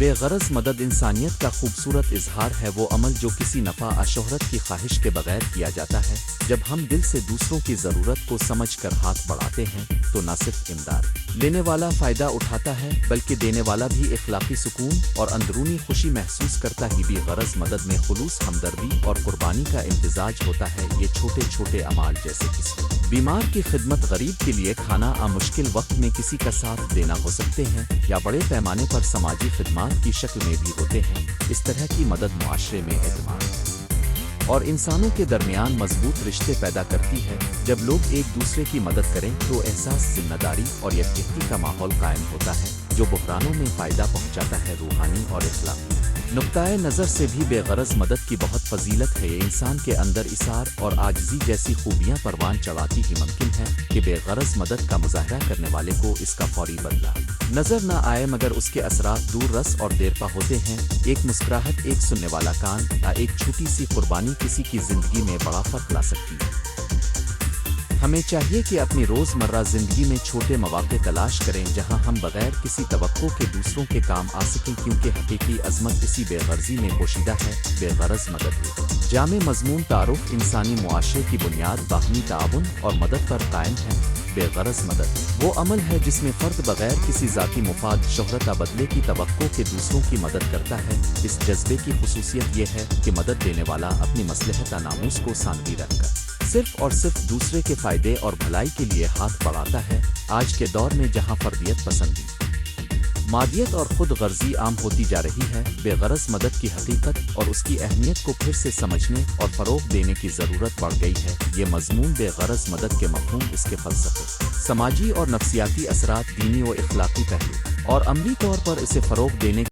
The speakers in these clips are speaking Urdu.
بے غرض مدد انسانیت کا خوبصورت اظہار ہے، وہ عمل جو کسی نفع شہرت کی خواہش کے بغیر کیا جاتا ہے۔ جب ہم دل سے دوسروں کی ضرورت کو سمجھ کر ہاتھ بڑھاتے ہیں تو نہ صرف امداد لینے والا فائدہ اٹھاتا ہے بلکہ دینے والا بھی اخلاقی سکون اور اندرونی خوشی محسوس کرتا ہے۔ بے غرض مدد میں خلوص، ہمدردی اور قربانی کا امتزاج ہوتا ہے۔ یہ چھوٹے چھوٹے اعمال جیسے کسی بیمار کی خدمت، غریب کے لیے کھانا، مشکل وقت میں کسی کا ساتھ دینا ہو سکتے ہیں، یا بڑے پیمانے پر سماجی خدمات کی شکل میں بھی ہوتے ہیں۔ اس طرح کی مدد معاشرے میں اعتماد اور انسانوں کے درمیان مضبوط رشتے پیدا کرتی ہے۔ جب لوگ ایک دوسرے کی مدد کریں تو احساس، ذمہ داری اور یکجہتی کا ماحول قائم ہوتا ہے، جو بحرانوں میں فائدہ پہنچاتا ہے۔ روحانی اور اخلاقی نقطۂ نظر سے بھی بے غرض مدد کی بہت فضیلت ہے۔ یہ انسان کے اندر ایثار اور عاجزی جیسی خوبیاں پروان چڑھاتی ہی ممکن ہے کہ بے غرض مدد کا مظاہرہ کرنے والے کو اس کا فوری بدلہ نظر نہ آئے، مگر اس کے اثرات دور رس اور دیرپا ہوتے ہیں۔ ایک مسکراہٹ، ایک سننے والا کان یا ایک چھوٹی سی قربانی کسی کی زندگی میں بڑا فرق لا سکتی ہے۔ ہمیں چاہیے کہ اپنی روزمرہ زندگی میں چھوٹے مواقع تلاش کریں جہاں ہم بغیر کسی توقع کے دوسروں کے کام آ سکیں، کیونکہ حقیقی عظمت اسی بے غرضی میں پوشیدہ ہے۔ بے غرض مدد جامع مضمون تعارف انسانی معاشرے کی بنیاد باہمی تعاون اور مدد پر قائم ہے۔ بے غرض مدد وہ عمل ہے جس میں فرد بغیر کسی ذاتی مفاد، شہرت یا بدلے کی توقع کے دوسروں کی مدد کرتا ہے۔ اس جذبے کی خصوصیت یہ ہے کہ مدد دینے والا اپنی مصلحت یا ناموس کو سامنے رکھ کر صرف اور صرف دوسرے کے فائدے اور بھلائی کے لیے ہاتھ بڑھاتا ہے۔ آج کے دور میں جہاں فردیت پسندی، مادیت اور خود غرضی عام ہوتی جا رہی ہے، بے غرض مدد کی حقیقت اور اس کی اہمیت کو پھر سے سمجھنے اور فروغ دینے کی ضرورت پڑ گئی ہے۔ یہ مضمون بے غرض مدد کے مفہوم، اس کے فلسفے، سماجی اور نفسیاتی اثرات، دینی و اخلاقی پہلو اور عملی طور پر اسے فروغ دینے کے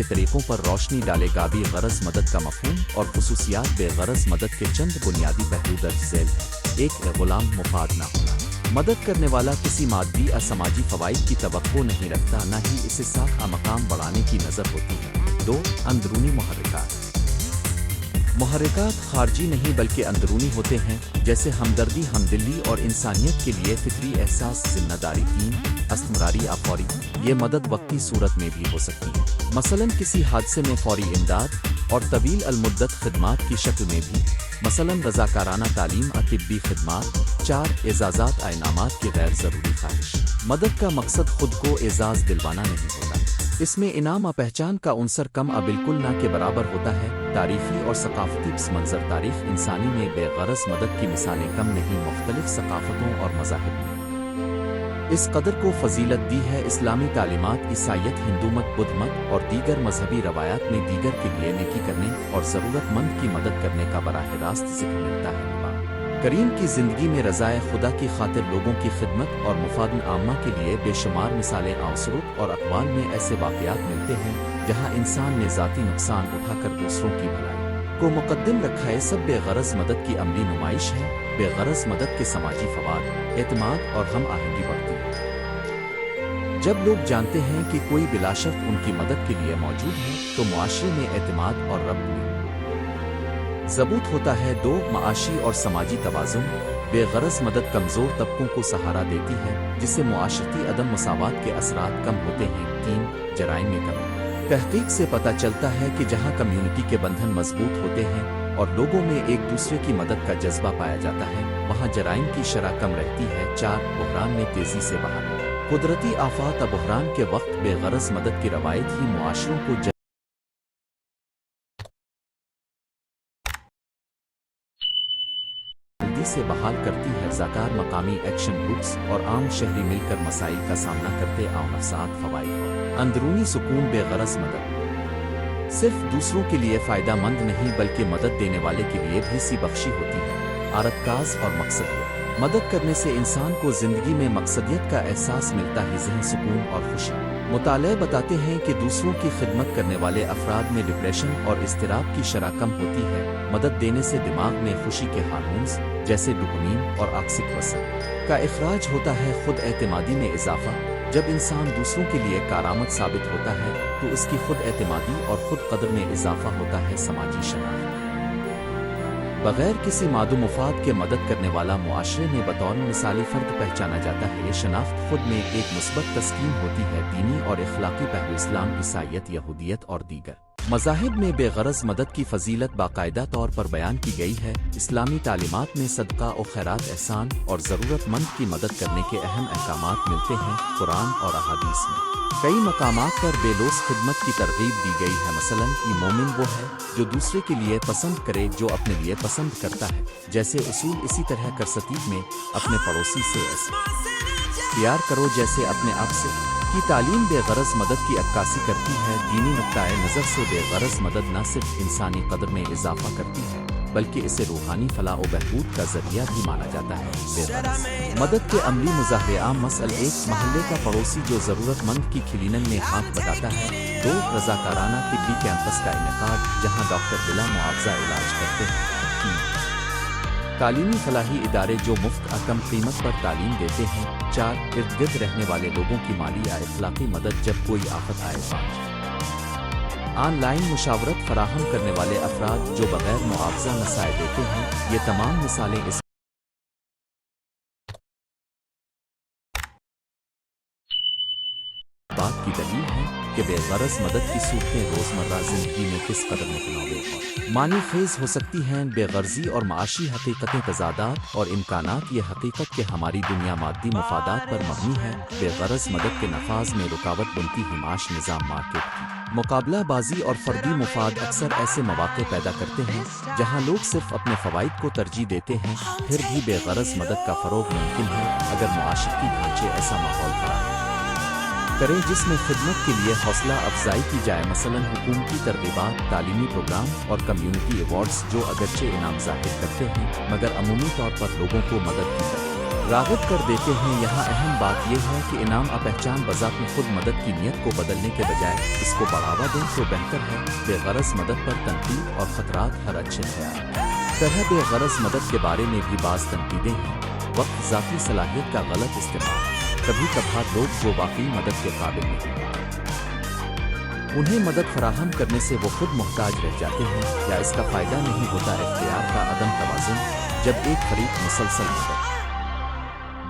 طریقوں پر روشنی ڈالے گا۔ بے غرض مدد کا مفہوم اور خصوصیات۔ بے غرض مدد کے چند بنیادی پہلو درج ذیل ہیں۔ ایک، غلام مفاد نہ ہونا۔ مدد کرنے والا کسی مادی یا سماجی فوائد کی توقع نہیں رکھتا، نہ ہی اسے ساکھ مقام بڑھانے کی نظر ہوتی ہے۔ دو، اندرونی محرکات۔ محرکات خارجی نہیں بلکہ اندرونی ہوتے ہیں، جیسے ہمدردی، ہمدلی اور انسانیت کے لیے فطری احساس، ذمہ داری۔ تین، استمراری یا فوری۔ یہ مدد وقتی صورت میں بھی ہو سکتی ہے، مثلاً کسی حادثے میں فوری امداد، اور طویل المدت خدمات کی شکل میں بھی، مثلاً رضاکارانہ تعلیم اور طبی خدمات۔ چار، اعزازات، انعامات کی غیر ضروری خواہش۔ مدد کا مقصد خود کو اعزاز دلوانا نہیں ہوتا، اس میں انعام اور پہچان کا عنصر کم بالکل نہ کے برابر ہوتا ہے۔ تاریخی اور ثقافتی پس منظر۔ تاریخ انسانی میں بے غرض مدد کی مثالیں کم نہیں، مختلف ثقافتوں اور مذاہب نے اس قدر کو فضیلت دی ہے۔ اسلامی تعلیمات، عیسائیت، ہندو مت، بدھ مت اور دیگر مذہبی روایات میں دیگر کے لیے نیکی کرنے اور ضرورت مند کی مدد کرنے کا براہ راست ذکر ملتا ہے۔ کریم کی زندگی میں رضائے خدا کی خاطر لوگوں کی خدمت اور مفاد عامہ کے لیے بے شمار مثالیں آثرت اور اقوال میں ایسے واقعات ملتے ہیں جہاں انسان نے ذاتی نقصان اٹھا کر دوسروں کی بھلائی کو مقدم رکھا ہے۔ سب بے غرض مدد کی عملی نمائش ہے۔ بے غرض مدد کے سماجی فوائد، اعتماد اور ہم آہنگی بڑھتی ہے۔ جب لوگ جانتے ہیں کہ کوئی بلا شرط ان کی مدد کے لیے موجود ہے تو معاشرے میں اعتماد اور ربط میں ضبوط ہوتا ہے۔ دو، معاشی اور سماجی توازن۔ بے غرض مدد کمزور طبقوں کو سہارا دیتی ہے، جس سے معاشرتی عدم مساوات کے اثرات کم ہوتے ہیں۔ تین، جرائم میں کمی۔ تحقیق سے پتہ چلتا ہے کہ جہاں کمیونٹی کے بندھن مضبوط ہوتے ہیں اور لوگوں میں ایک دوسرے کی مدد کا جذبہ پایا جاتا ہے، وہاں جرائم کی شرح کم رہتی ہے۔ چار، بحران میں تیزی سے باہر۔ قدرتی آفات اور بحران کے وقت بے غرض مدد کی روایت ہی معاشروں کو جلدی سے بحال کرتی ہے۔ رضاکار، مقامی ایکشن گروپس اور عام شہری مل کر مسائل کا سامنا کرتے نفسیاتی فوائد۔ اندرونی سکون۔ بے غرض مدد صرف دوسروں کے لیے فائدہ مند نہیں بلکہ مدد دینے والے کے لیے بھی سی بخشی ہوتی ہے۔ آرتکاز اور مقصدیت۔ مدد کرنے سے انسان کو زندگی میں مقصدیت کا احساس ملتا ہے، ذہن سکون اور خوشی۔ مطالعے بتاتے ہیں کہ دوسروں کی خدمت کرنے والے افراد میں ڈپریشن اور اضطراب کی شرح کم ہوتی ہے۔ مدد دینے سے دماغ میں خوشی کے ہارمونز جیسے ڈوپامین اور آکسیٹوسن کا اخراج ہوتا ہے۔ خود اعتمادی میں اضافہ۔ جب انسان دوسروں کے لیے کارآمد ثابت ہوتا ہے تو اس کی خود اعتمادی اور خود قدر میں اضافہ ہوتا ہے۔ سماجی شناخت۔ بغیر کسی مادو مفاد کے مدد کرنے والا معاشرے میں بطور مثالی فرد پہچانا جاتا ہے۔ یہ شناخت خود میں ایک مثبت تسکین ہوتی ہے۔ دینی اور اخلاقی پہلو اسلام، عیسائیت، یہودیت اور دیگر مذاہب میں بے غرض مدد کی فضیلت باقاعدہ طور پر بیان کی گئی ہے۔ اسلامی تعلیمات میں صدقہ و خیرات، احسان اور ضرورت مند کی مدد کرنے کے اہم احکامات ملتے ہیں۔ قرآن اور احادیث میں کئی مقامات پر بے لوث خدمت کی ترغیب دی گئی ہے۔ مثلاً یہ مومن وہ ہے جو دوسرے کے لیے پسند کرے جو اپنے لیے پسند کرتا ہے، جیسے اصول۔ اسی طرح کرستیب میں اپنے پڑوسی سے ایسے پیار کرو جیسے اپنے آپ سے کی تعلیم بے غرض مدد کی عکاسی کرتی ہے۔ دینی نقطۂ نظر سے بے غرض مدد نہ صرف انسانی قدر میں اضافہ کرتی ہے بلکہ اسے روحانی فلاح و بہبود کا ذریعہ بھی مانا جاتا ہے۔ بے غرض مدد کے عملی مظاہرے عام مثلاً ایک محلے کا پڑوسی جو ضرورت مند کی کلیننگ میں ہاتھ بٹاتا ہے۔ 2 رضاکارانہ طبی کیمپس کا انعقاد جہاں ڈاکٹر بلا معاوضہ علاج کرتے ہیں۔ 3 تعلیمی فلاحی ادارے جو مفت کم قیمت پر تعلیم دیتے ہیں۔ 4 ارد گرد رہنے والے لوگوں کی مالی یا اخلاقی مدد جب کوئی آفت آئے۔ 5 آن لائن مشاورت فراہم کرنے والے افراد جو بغیر معاوضہ نصائح دیتے ہیں۔ یہ تمام مثالیں اس بات کی دلیل ہے کہ بے غرض مدد کی صورتیں روزمرہ زندگی میں کس قدر متنوع اور معنی خیز ہو سکتی ہیں۔ بے غرضی اور معاشی حقیقتیں، تضادات اور امکانات۔ یہ حقیقت کہ ہماری دنیا مادی مفادات پر مبنی ہے، بے غرض مدد کے نفاذ میں رکاوٹ بنتی ہے۔ معاش نظام مارکیٹ کی مقابلہ بازی اور فردی مفاد اکثر ایسے مواقع پیدا کرتے ہیں جہاں لوگ صرف اپنے فوائد کو ترجیح دیتے ہیں۔ پھر بھی بے غرض مدد کا فروغ ممکن ہے اگر معاشرتی ڈھانچے ایسا ماحول فراہم کریں جس میں خدمت کے لیے حوصلہ افزائی کی جائے۔ مثلاً حکومتی ترغیبات، تعلیمی پروگرام اور کمیونٹی ایوارڈز جو اگرچہ انعام ظاہر کرتے ہیں مگر عمومی طور پر لوگوں کو مدد کی طرف راغب کر دیتے ہیں۔ یہاں اہم بات یہ ہے کہ انعام پہچان بذات خود مدد کی نیت کو بدلنے کے بجائے اس کو بڑھاوا دیں تو بہتر ہے۔ بے غرض مدد پر تنقید اور خطرات۔ ہر اچھے خیال طرح بے غرض مدد کے بارے میں بھی بعض تنقیدیں ہیں۔ وقت، ذاتی صلاحیت کا غلط استعمال۔ کبھی کبھار لوگ جو واقعی مدد کے قابل نہیں انہیں مدد فراہم کرنے سے وہ خود محتاج رہ جاتے ہیں یا اس کا فائدہ نہیں ہوتا۔ اختیار کا عدم توازن۔ جب ایک فریق مسلسل مدد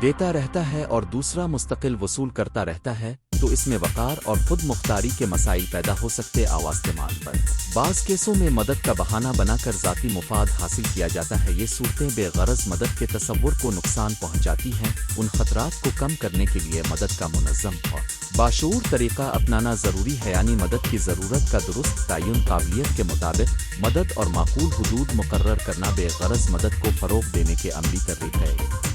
دیتا رہتا ہے اور دوسرا مستقل وصول کرتا رہتا ہے تو اس میں وقار اور خود مختاری کے مسائل پیدا ہو سکتے۔ استعمال پر بعض کیسوں میں مدد کا بہانہ بنا کر ذاتی مفاد حاصل کیا جاتا ہے۔ یہ صورتیں بے غرض مدد کے تصور کو نقصان پہنچاتی ہیں۔ ان خطرات کو کم کرنے کے لیے مدد کا منظم اور باشعور طریقہ اپنانا ضروری ہے، یعنی مدد کی ضرورت کا درست تعین، قابلیت کے مطابق مدد اور معقول حدود مقرر کرنا بے غرض مدد کو فروغ دینے کے عملی طریقے ہے۔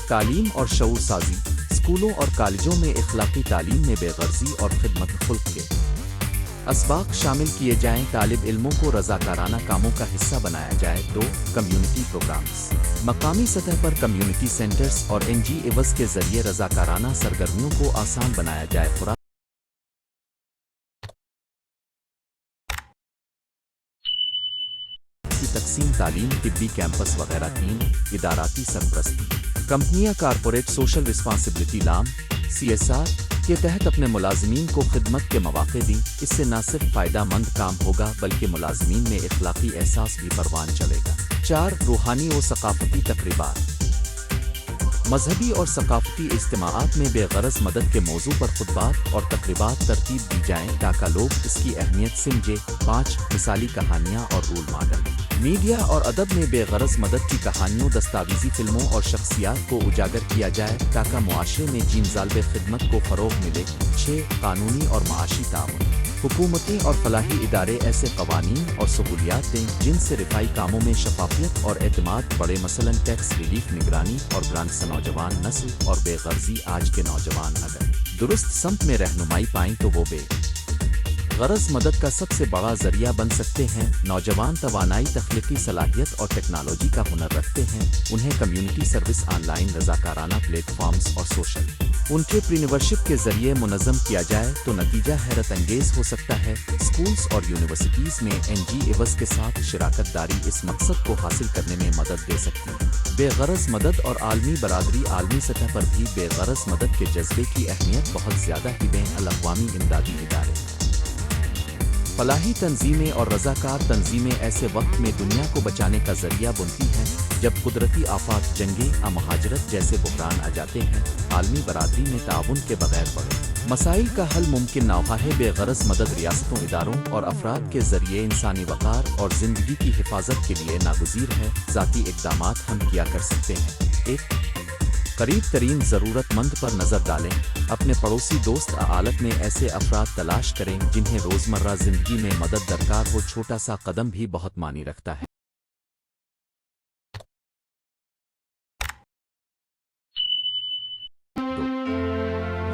تعلیم اور شعور سازی۔ اسکولوں اور کالجوں میں اخلاقی تعلیم میں بے غرضی اور خدمت خلق کے اسباق شامل کیے جائیں۔ طالب علموں کو رضاکارانہ کاموں کا حصہ بنایا جائے۔ 2 کمیونٹی پروگرامز۔ مقامی سطح پر کمیونٹی سینٹرز اور NGOs کے ذریعے رضاکارانہ سرگرمیوں کو آسان بنایا جائے۔ خوراک کی تقسیم، تعلیم، طبی کیمپس وغیرہ۔ 3 اداراتی سرپرستی۔ کمپنیاں کارپوریٹ سوشل رسپانسبلٹی لام CSR کے تحت اپنے ملازمین کو خدمت کے مواقع دیں۔ اس سے نہ صرف فائدہ مند کام ہوگا بلکہ ملازمین میں اخلاقی احساس بھی پروان چلے گا۔ 4 روحانی و ثقافتی تقریبات۔ مذہبی اور ثقافتی اجتماعات میں بے غرض مدد کے موضوع پر خطبات اور تقریبات ترتیب دی جائیں تاکہ لوگ اس کی اہمیت سمجھیں۔ 5 مثالی کہانیاں اور رول ماڈل۔ میڈیا اور ادب میں بے غرض مدد کی کہانیوں، دستاویزی فلموں اور شخصیات کو اجاگر کیا جائے تاکہ معاشرے میں جینظالب خدمت کو فروغ ملے۔ 6 قانونی اور معاشی تعاون۔ حکومتیں اور فلاحی ادارے ایسے قوانین اور سہولیات دیں جن سے رفائی کاموں میں شفافیت اور اعتماد بڑھے۔ مثلاً ٹیکس ریلیف، نگرانی اور گرانٹس۔ نوجوان نسل اور بے غرضی۔ آج کے نوجوان اگر درست سمت میں رہنمائی پائیں تو وہ بے غرض مدد کا سب سے بڑا ذریعہ بن سکتے ہیں۔ نوجوان توانائی، تخلیقی صلاحیت اور ٹیکنالوجی کا ہنر رکھتے ہیں۔ انہیں کمیونٹی سروس، آن لائن رضاکارانہ پلیٹ فارمز اور سوشل انٹرپرینیورشپ کے ذریعے منظم کیا جائے تو نتیجہ حیرت انگیز ہو سکتا ہے۔ اسکولز اور یونیورسٹیز میں NGOs کے ساتھ شراکت داری اس مقصد کو حاصل کرنے میں مدد دے سکتی ہے۔ بے غرض مدد اور عالمی برادری۔ عالمی سطح پر بھی بے غرض مدد کے جذبے کی اہمیت بہت زیادہ ہے۔ بین الاقوامی امدادی ادارے فلاحی تنظیمیں اور رضاکار تنظیمیں ایسے وقت میں دنیا کو بچانے کا ذریعہ بنتی ہیں جب قدرتی آفات، جنگیں یا مہاجرت جیسے بحران آ جاتے ہیں۔ عالمی برادری میں تعاون کے بغیر بڑے مسائل کا حل ممکن نہ ہوا ہے۔ بے غرض مدد ریاستوں، اداروں اور افراد کے ذریعے انسانی وقار اور زندگی کی حفاظت کے لیے ناگزیر ہے۔ ذاتی اقدامات ہم کیا کر سکتے ہیں؟ ایک، قریب ترین ضرورت مند پر نظر ڈالیں۔ اپنے پڑوسی، دوست یا عائلت میں ایسے افراد تلاش کریں جنہیں روزمرہ زندگی میں مدد درکار ہو۔ چھوٹا سا قدم بھی بہت معنی رکھتا ہے۔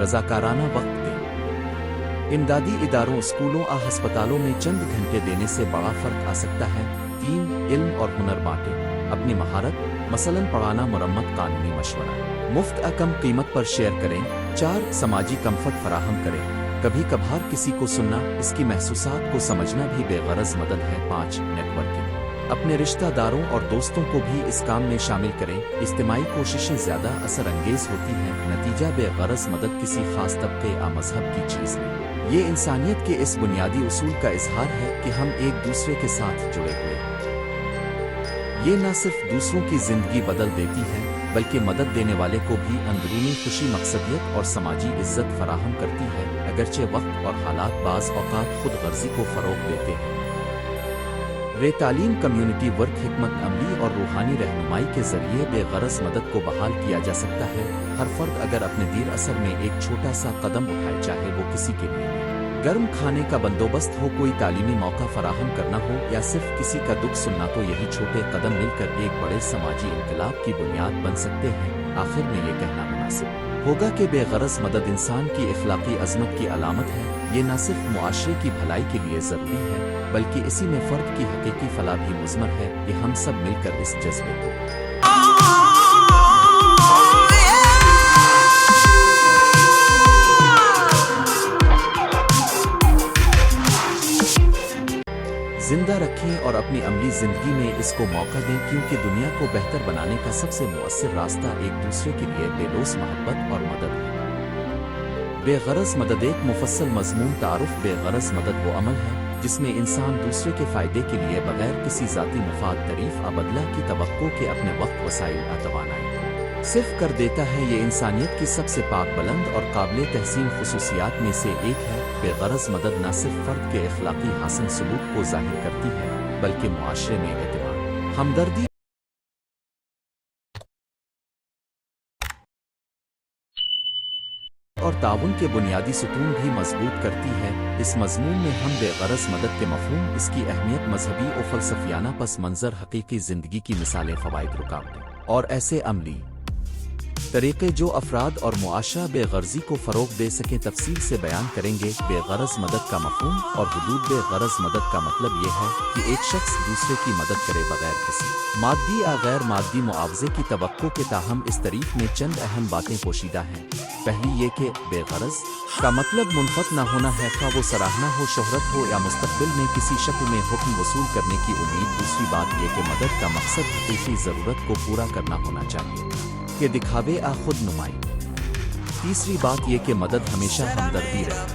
رضاکارانہ وقت دیں۔ امدادی اداروں، اسکولوں اور ہسپتالوں میں چند گھنٹے دینے سے بڑا فرق آ سکتا ہے۔ 3، علم اور ہنر بانٹیں۔ اپنی مہارت، مثلاً پڑھانا، مرمت، قانونی مشورہ، مفت یا کم قیمت پر شیئر کریں۔ 4، سماجی کمفرٹ فراہم کریں۔ کبھی کبھار کسی کو سننا، اس کی محسوسات کو سمجھنا بھی بے غرض مدد ہے۔ 5، نیٹ ورکنگ۔ اپنے رشتہ داروں اور دوستوں کو بھی اس کام میں شامل کریں۔ اجتماعی کوششیں زیادہ اثر انگیز ہوتی ہیں۔ نتیجہ، بے غرض مدد کسی خاص طبقے یا مذہب کی چیز نہیں، یہ انسانیت کے اس بنیادی اصول کا اظہار ہے کہ ہم ایک دوسرے کے ساتھ جڑے ہوئے ہیں۔ یہ نہ صرف دوسروں کی زندگی بدل دیتی ہے بلکہ مدد دینے والے کو بھی اندرونی خوشی، مقصدیت اور سماجی عزت فراہم کرتی ہے، اگرچہ وقت اور حالات بعض اوقات خود غرضی کو فروغ دیتے ہیں۔ تعلیم، کمیونٹی ورک، حکمت عملی اور روحانی رہنمائی کے ذریعے بے غرض مدد کو بحال کیا جا سکتا ہے۔ ہر فرد اگر اپنے دیر اثر میں ایک چھوٹا سا قدم اٹھائے، چاہے وہ کسی کے لیے گرم کھانے کا بندوبست ہو، کوئی تعلیمی موقع فراہم کرنا ہو یا صرف کسی کا دکھ سننا، تو یہی چھوٹے قدم مل کر ایک بڑے سماجی انقلاب کی بنیاد بن سکتے ہیں۔ آخر میں یہ کہنا مناسب ہوگا کہ بے غرض مدد انسان کی اخلاقی عظمت کی علامت ہے۔ یہ نہ صرف معاشرے کی بھلائی کے لیے ضروری ہے بلکہ اسی میں فرد کی حقیقی فلاح بھی مضمر ہے۔ یہ ہم سب مل کر اس جذبے کو زندہ رکھیں اور اپنی عملی زندگی میں اس کو موقع دیں، کیونکہ دنیا کو بہتر بنانے کا سب سے مؤثر راستہ ایک دوسرے کے لیے بے لوث محبت اور مدد ہے۔ بے غرض مدد ایک مفصل مضمون تعارف۔ بے غرض مدد وہ عمل ہے جس میں انسان دوسرے کے فائدے کے لیے بغیر کسی ذاتی مفاد، تعریف یا بدلہ کی توقع کے اپنے وقت، وسائل یا توانائی صرف کر دیتا ہے۔ یہ انسانیت کی سب سے پاک، بلند اور قابل تحسین خصوصیات میں سے ایک ہے۔ بے غرض مدد نہ صرف فرد کے اخلاقی حسن سلوک کو ظاہر کرتی ہے بلکہ معاشرے میں اعتماد، ہمدردی اور تعاون کے بنیادی ستون بھی مضبوط کرتی ہے۔ اس مضمون میں ہم بے غرض مدد کے مفہوم، اس کی اہمیت، مذہبی و فلسفیانہ پس منظر، حقیقی زندگی کی مثالیں، فوائد، رکاوٹیں اور ایسے عملی طریقے جو افراد اور معاشرہ بے غرضی کو فروغ دے سکیں تفصیل سے بیان کریں گے۔ بے غرض مدد کا مفہوم اور حدود۔ بے غرض مدد کا مطلب یہ ہے کہ ایک شخص دوسرے کی مدد کرے بغیر کسی مادی یا غیر مادی معاوضے کی توقع کے، تاہم اس تعریف میں چند اہم باتیں پوشیدہ ہیں۔ پہلی یہ کہ بے غرض کا مطلب منفعت نہ ہونا ہے، خواہ وہ سراہنا ہو، شہرت ہو یا مستقبل میں کسی شکل میں حکم وصول کرنے کی امید۔ دوسری بات یہ کہ مدد کا مقصد حقیقی ضرورت کو پورا کرنا ہونا چاہیے کہ دکھاوے یا خود نمائی۔ تیسری بات یہ کہ مدد ہمیشہ ہمدردی رہے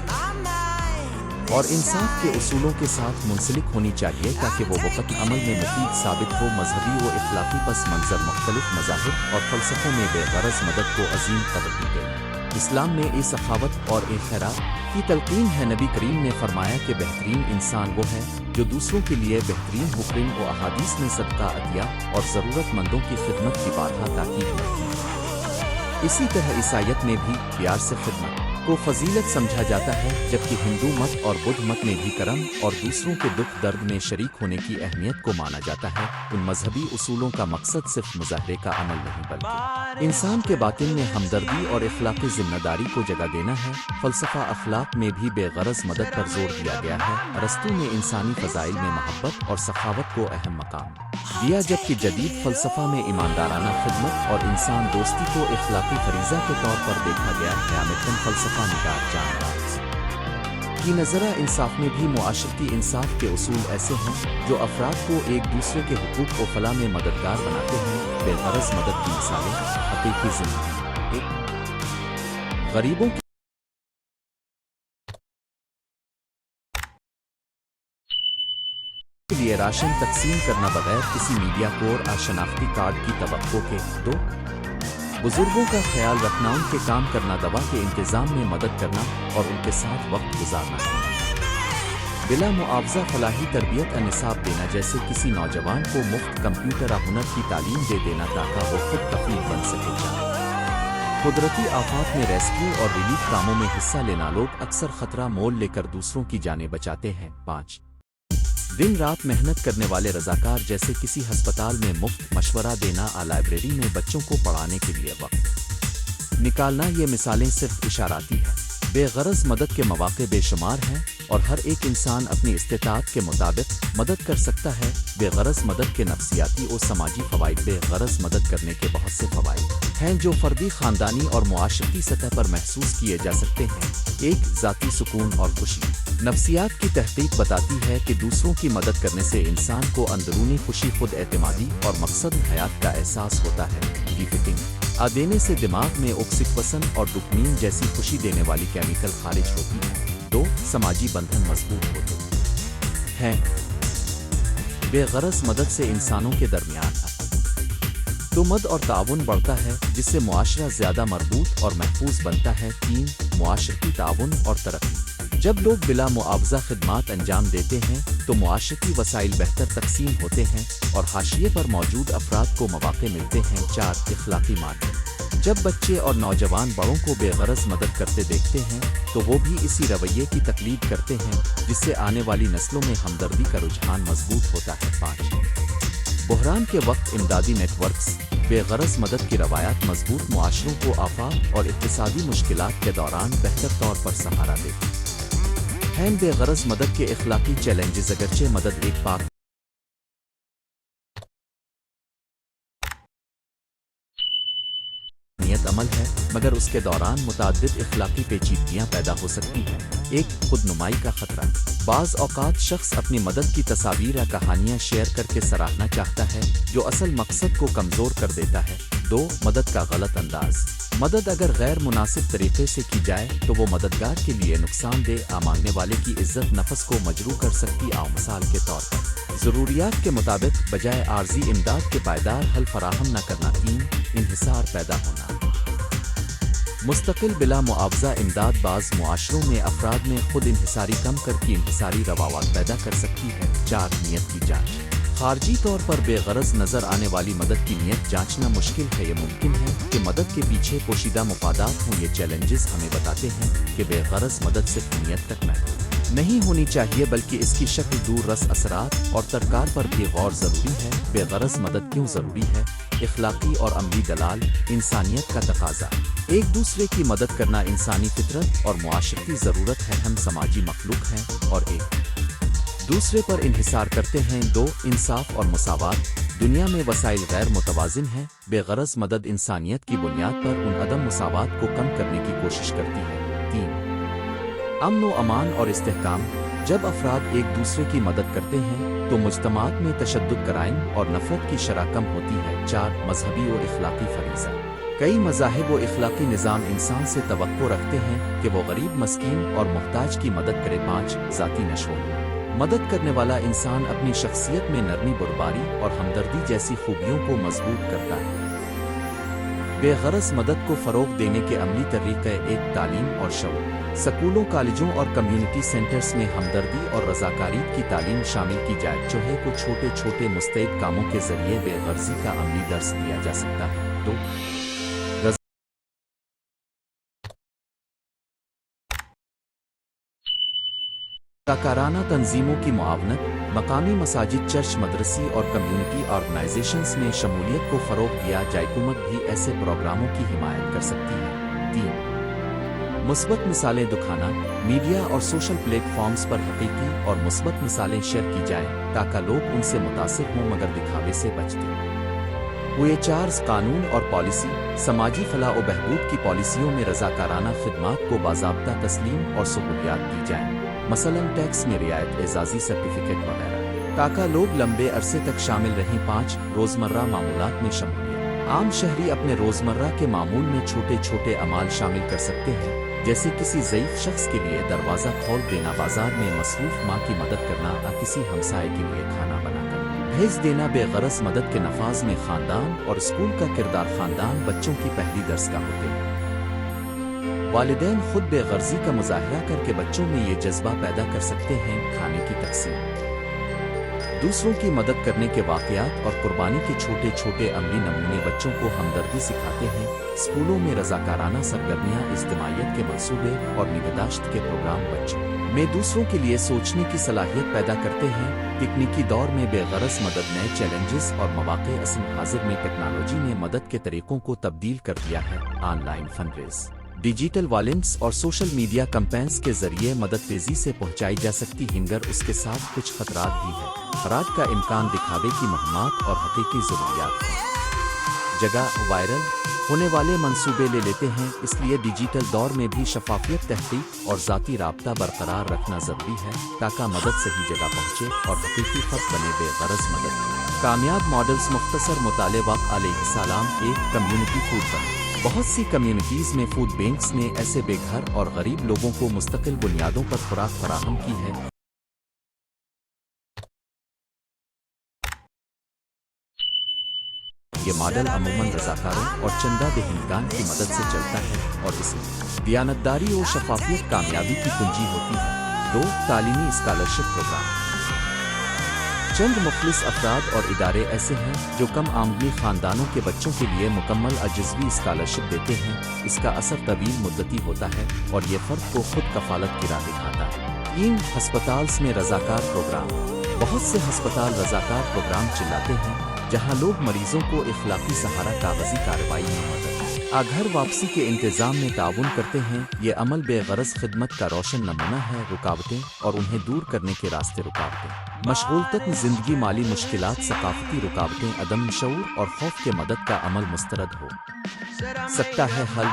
اور انصاف کے اصولوں کے ساتھ منسلک ہونی چاہیے تاکہ وہ وقت عمل میں مفید ثابت ہو۔ مذہبی و اخلاقی پس منظر۔ مختلف مذاہب اور فلسفوں میں بے غرض مدد کو عظیم قدر دی گئی۔ اسلام میں سخاوت اور خیرات کی تلقین ہے۔ نبی کریم نے فرمایا کہ بہترین انسان وہ ہے جو دوسروں کے لیے بہترین ہو۔ قرآن و احادیث میں صدقہ، عطیہ اور ضرورت مندوں کی خدمت کی بارہا تاکید کی ہے۔ اسی طرح عیسائیت میں بھی پیار سے خدمت کو فضیلت سمجھا جاتا ہے، جبکہ ہندو مت اور بدھ مت میں بھی کرم اور دوسروں کے دکھ درد میں شریک ہونے کی اہمیت کو مانا جاتا ہے۔ ان مذہبی اصولوں کا مقصد صرف مظاہرے کا عمل نہیں بلکہ انسان کے باطن میں ہمدردی اور اخلاقی ذمہ داری کو جگہ دینا ہے۔ فلسفہ اخلاق میں بھی بے غرض مدد پر زور دیا گیا ہے۔ ارسطو نے انسانی فضائل میں محبت اور سخاوت کو اہم مقام دیا، جبکہ جدید فلسفہ میں ایماندارانہ خدمت اور انسان دوستی کو اخلاقی فریضہ کے طور پر دیکھا گیا ہے۔ امریکن فلسفہ نگار جان رالز کی نظرہ انصاف میں بھی معاشرتی انصاف کے اصول ایسے ہیں جو افراد کو ایک دوسرے کے حقوق و فلاح میں مددگار بناتے ہیں۔ بے غرض مدد کی مثالیں: حقیقی زندگی، غریبوں کی راشن تقسیم کرنا بغیر کسی میڈیا کور یا شناختی کارڈ کی توقع کے۔ 2 بزرگوں کا خیال رکھنا، ان کے کام کرنا، دوا کے انتظام میں مدد کرنا اور ان کے ساتھ وقت گزارنا۔ بلا معاوضہ فلاحی تربیت اور نصاب دینا، جیسے کسی نوجوان کو مفت کمپیوٹر اور ہنر کی تعلیم دے دینا تاکہ وہ خود کفیل بن سکے۔ قدرتی آفات میں ریسکیو اور ریلیف کاموں میں حصہ لینا، لوگ اکثر خطرہ مول لے کر دوسروں کی جانیں بچاتے ہیں۔ 5 دن رات محنت کرنے والے رضاکار، جیسے کسی ہسپتال میں مفت مشورہ دینا اور لائبریری میں بچوں کو پڑھانے کے لیے وقت نکالنا۔ یہ مثالیں صرف اشاراتی ہیں۔ بے غرض مدد کے مواقع بے شمار ہیں اور ہر ایک انسان اپنی استطاعت کے مطابق مدد کر سکتا ہے۔ بے غرض مدد کے نفسیاتی اور سماجی فوائد۔ بے غرض مدد کرنے کے بہت سے فوائد ہیں جو فردی، خاندانی اور معاشرتی سطح پر محسوس کیے جا سکتے ہیں۔ 1 ذاتی سکون اور خوشی۔ نفسیات کی تحقیق بتاتی ہے کہ دوسروں کی مدد کرنے سے انسان کو اندرونی خوشی، خود اعتمادی اور مقصد حیات کا احساس ہوتا ہے۔ دینے سے دماغ میں آکسیٹوسن اور ڈوپامین جیسی خوشی دینے والی کیمیکل خارج ہوتی ہے۔ 2 سماجی بندھن مضبوط ہوتے ہیں۔ بے غرض مدد سے انسانوں کے درمیان تومد اور تعاون بڑھتا ہے، جس سے معاشرہ زیادہ مربوط اور محفوظ بنتا ہے۔ 3 معاشرتی تعاون اور ترقی۔ جب لوگ بلا معاوضہ خدمات انجام دیتے ہیں تو معاشرتی وسائل بہتر تقسیم ہوتے ہیں اور حاشیے پر موجود افراد کو مواقع ملتے ہیں۔ 4 اخلاقی مارکر۔ جب بچے اور نوجوان بڑوں کو بے غرض مدد کرتے دیکھتے ہیں تو وہ بھی اسی رویے کی تقلید کرتے ہیں، جس سے آنے والی نسلوں میں ہمدردی کا رجحان مضبوط ہوتا ہے۔ 5 بحران کے وقت امدادی نیٹ ورکس۔ بے غرض مدد کی روایات مضبوط معاشروں کو آفات اور اقتصادی مشکلات کے دوران بہتر طور پر سہارا دیتی ہیں۔ بے غرض مدد کے اخلاقی چیلنجز۔ اگرچہ مدد ایک پاک نیت عمل ہے، مگر اس کے دوران متعدد اخلاقی پیچیدگیاں پیدا ہو سکتی ہیں۔ 1 خود نمائی کا خطرہ۔ بعض اوقات شخص اپنی مدد کی تصاویر یا کہانیاں شیئر کر کے سراہنا چاہتا ہے، جو اصل مقصد کو کمزور کر دیتا ہے۔ 2 مدد کا غلط انداز۔ مدد اگر غیر مناسب طریقے سے کی جائے تو وہ مددگار کے لیے نقصان دہ مانگنے والے کی عزت نفس کو مجروح کر سکتی ہے۔ مثال کے طور پر ضروریات کے مطابق بجائے عارضی امداد کے پائیدار حل فراہم نہ کرنا۔ 3 انحصار پیدا ہونا۔ مستقل بلا معاوضہ امداد بعض معاشروں میں افراد میں خود انحصاری کم کر کے انحصاری روابط پیدا کر سکتی ہے۔ 4 نیت کی جانچ۔ خارجی طور پر بے غرض نظر آنے والی مدد کی نیت جانچنا مشکل ہے۔ یہ ممکن ہے کہ مدد کے پیچھے پوشیدہ مفادات ہوں۔ یہ چیلنجز ہمیں بتاتے ہیں کہ بے غرض مدد صرف نیت تک محدود نہیں ہونی چاہیے، بلکہ اس کی شکل، دور رس اثرات اور ترکار پر بھی غور ضروری ہے۔ بے غرض مدد کیوں ضروری ہے؟ اخلاقی اور عملی دلائل۔ انسانیت کا تقاضا۔ ایک دوسرے کی مدد کرنا انسانی فطرت اور معاشرتی ضرورت ہے۔ ہم سماجی مخلوق ہیں اور ایک دوسرے پر انحصار کرتے ہیں۔ 2 انصاف اور مساوات۔ دنیا میں وسائل غیر متوازن ہیں۔ بے غرض مدد انسانیت کی بنیاد پر ان عدم مساوات کو کم کرنے کی کوشش کرتی ہے۔ 3 امن و امان اور استحکام۔ جب افراد ایک دوسرے کی مدد کرتے ہیں تو مجتمعات میں تشدد، کرائم اور نفرت کی شرح کم ہوتی ہے۔ 4 مذہبی و اخلاقی فریضہ۔ کئی مذاہب و اخلاقی نظام انسان سے توقع رکھتے ہیں کہ وہ غریب، مسکین اور محتاج کی مدد کرے۔ 5 ذاتی نشو۔ مدد کرنے والا انسان اپنی شخصیت میں نرمی، بردباری اور ہمدردی جیسی خوبیوں کو مضبوط کرتا ہے۔ بے غرض مدد کو فروغ دینے کے عملی طریقے: 1 تعلیم اور شعور۔ سکولوں، کالجوں اور کمیونٹی سینٹرز میں ہمدردی اور رضاکاریت کی تعلیم شامل کی جائے۔ چوہے کو چھوٹے چھوٹے مستعد کاموں کے ذریعے بے غرضی کا عملی درس دیا جا سکتا ہے۔ 2 رضاکارانہ تنظیموں کی معاونت۔ مقامی مساجد، چرچ، مدرسے اور کمیونٹی آرگنائزیشنز میں شمولیت کو فروغ دیا جائے۔ حکومت بھی ایسے پروگراموں کی حمایت کر سکتی ہے۔ 3 مثبت مثالیں دکھانا۔ میڈیا اور سوشل پلیٹ فارمز پر حقیقی اور مثبت مثالیں شیئر کی جائیں تاکہ لوگ ان سے متاثر ہوں مگر دکھاوے سے بچتے ہوئے۔ 4 قانون اور پالیسی۔ سماجی فلاح و بہبود کی پالیسیوں میں رضاکارانہ خدمات کو باضابطہ تسلیم اور سہولیات دی جائیں، مثلاً ٹیکس میں رعایت، اعزازی سرٹیفکیٹ وغیرہ، تاکہ لوگ لمبے عرصے تک شامل رہیں۔ 5 روزمرہ معمولات میں شمولیت۔ عام شہری اپنے روزمرہ کے معمول میں چھوٹے چھوٹے اعمال شامل کر سکتے ہیں، جیسے کسی ضعیف شخص کے لیے دروازہ کھول دینا، بازار میں مصروف ماں کی مدد کرنا، یا کسی ہمسائے کے لیے کھانا بنانا۔ جہیز دینا بے غرض مدد کے نفاذ میں خاندان اور اسکول کا کردار خاندان بچوں کی پہلی درسگاہ ہوتے ہیں۔ والدین خود بے غرضی کا مظاہرہ کر کے بچوں میں یہ جذبہ پیدا کر سکتے ہیں۔ کھانے کی تقسیم، دوسروں کی مدد کرنے کے واقعات اور قربانی کے چھوٹے چھوٹے عملی نمونے بچوں کو ہمدردی سکھاتے ہیں۔ اسکولوں میں رضاکارانہ سرگرمیاں، اجتماعیت کے منصوبے اور نگہداشت کے پروگرام بچوں میں دوسروں کے لیے سوچنے کی صلاحیت پیدا کرتے ہیں۔ تکنیکی دور میں بے غرض مدد، نئے چیلنجز اور مواقع۔ عصر حاضر میں ٹیکنالوجی نے مدد کے طریقوں کو تبدیل کر دیا ہے۔ Online fundraise, digital wallets اور سوشل میڈیا کمپینز کے ذریعے مدد تیزی سے پہنچائی جا سکتی ہے، مگر اس کے ساتھ کچھ خطرات بھی ہیں۔ خراج کا امکان، دکھاوے کی مہمات اور حقیقی ضروریات جگہ وائرل ہونے والے منصوبے لے لیتے ہیں۔ اس لیے ڈیجیٹل دور میں بھی شفافیت، تحقیق اور ذاتی رابطہ برقرار رکھنا ضروری ہے تاکہ مدد صحیح جگہ پہنچے اور حقیقی فرق بنے۔ بے غرض مدد کامیاب ماڈلز، مختصر مطالعہ۔ وقت علیہ السلام ایک کمیونٹی فوڈ بینک۔ بہت سی کمیونٹیز میں فوڈ بینکس نے ایسے بے گھر اور غریب لوگوں کو مستقل بنیادوں پر خوراک فراہم کی ہے۔ یہ ماڈل عموماً رضاکاروں اور چندہ دہندگان کی مدد سے چلتا ہے اور اس میں دیانتداری اور شفافیت کامیابی کی کنجی ہوتی ہے۔ 2. تعلیمی اسکالرشپ پروگرام۔ چند مخلص افراد اور ادارے ایسے ہیں جو کم آمدنی خاندانوں کے بچوں کے لیے مکمل عجزوی اسکالرشپ دیتے ہیں۔ اس کا اثر طویل مدتی ہوتا ہے اور یہ فرد کو خود کفالت کی راہ دکھاتا ہے۔ 3. ہسپتالز میں رضاکار پروگرام۔ بہت سے ہسپتال رضاکار پروگرام چلاتے ہیں جہاں لوگ مریضوں کو اخلاقی سہارا، کاغذی کارروائی میں مدد، گھر واپسی کے انتظام میں تعاون کرتے ہیں۔ یہ عمل بے غرض خدمت کا روشن نمونہ ہے۔ رکاوٹیں اور انہیں دور کرنے کے راستے۔ رکاوٹیں، مشغول تک زندگی، مالی مشکلات، ثقافتی رکاوٹیں، عدم شعور اور خوف کے مدد کا عمل مسترد ہو سکتا ہے۔ حل،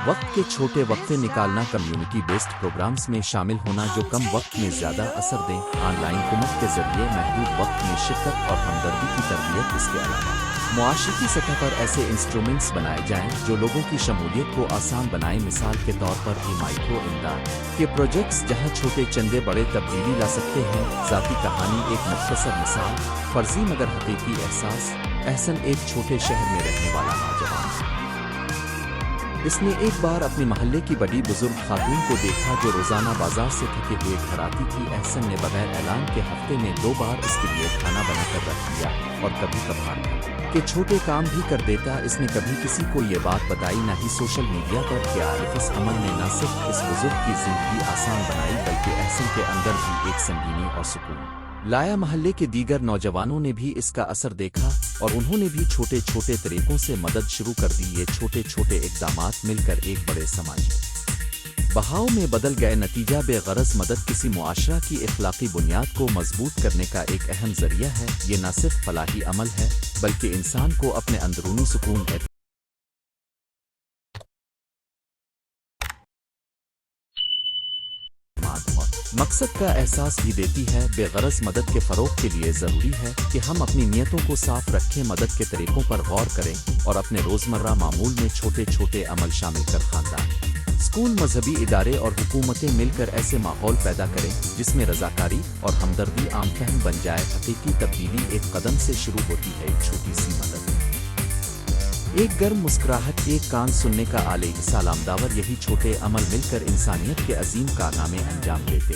وقت کے چھوٹے وقفے نکالنا، کمیونٹی بیسڈ پروگرامز میں شامل ہونا جو کم وقت میں زیادہ اثر دیں۔ آن لائن حکومت کے ذریعے محدود وقت میں شرکت اور ہمدردی کی تربیت۔ اس کے علاوہ معاشرتی سطح پر ایسے انسٹرومنٹس بنائے جائیں جو لوگوں کی شمولیت کو آسان بنائیں۔ مثال کے طور پر مائکرو امداد کے پروجیکٹس جہاں چھوٹے چندے بڑے تبدیلی لا سکتے ہیں۔ ذاتی کہانی، ایک مختصر مثال، فرضی مگر حقیقی احساس۔ احسن ایک چھوٹے شہر میں رہنے والا نوجوان، اس نے ایک بار اپنے محلے کی بڑی بزرگ خاتون کو دیکھا جو روزانہ بازار سے تھکے ہوئے گھر آتی تھی۔ احسن نے بغیر اعلان کے ہفتے میں 2 بار اس کے لیے کھانا بنا کر رکھ دیا اور کبھی کبھار کے چھوٹے کام بھی کر دیتا۔ اس نے کبھی کسی کو یہ بات بتائی، نہ ہی سوشل میڈیا پر کیا۔ اس عمل نے نہ صرف اس بزرگ کی زندگی آسان بنائی بلکہ احسن کے اندر بھی ایک سنگینی اور سکون لایا۔ محلے کے دیگر نوجوانوں نے بھی اس کا اثر دیکھا اور انہوں نے بھی چھوٹے چھوٹے طریقوں سے مدد شروع کر دی۔ یہ چھوٹے چھوٹے اقدامات مل کر ایک بڑے سماجی بہاؤ میں بدل گئے۔ نتیجہ، بے غرض مدد کسی معاشرہ کی اخلاقی بنیاد کو مضبوط کرنے کا ایک اہم ذریعہ ہے۔ یہ نہ صرف فلاحی عمل ہے بلکہ انسان کو اپنے اندرونی سکون ہے مقصد کا احساس بھی دیتی ہے۔ بے غرض مدد کے فروغ کے لیے ضروری ہے کہ ہم اپنی نیتوں کو صاف رکھیں، مدد کے طریقوں پر غور کریں اور اپنے روزمرہ معمول میں چھوٹے چھوٹے عمل شامل کر خاندان، اسکول، مذہبی ادارے اور حکومتیں مل کر ایسے ماحول پیدا کریں جس میں رضاکاری اور ہمدردی عام فہم بن جائے۔ حقیقی تبدیلی ایک قدم سے شروع ہوتی ہے، ایک چھوٹی سی مدد، ایک گرم مسکراہٹ، ایک کان سننے کا۔ علیہ السلام داور یہی چھوٹے عمل مل کر انسانیت کے عظیم کارنامے انجام دیتے۔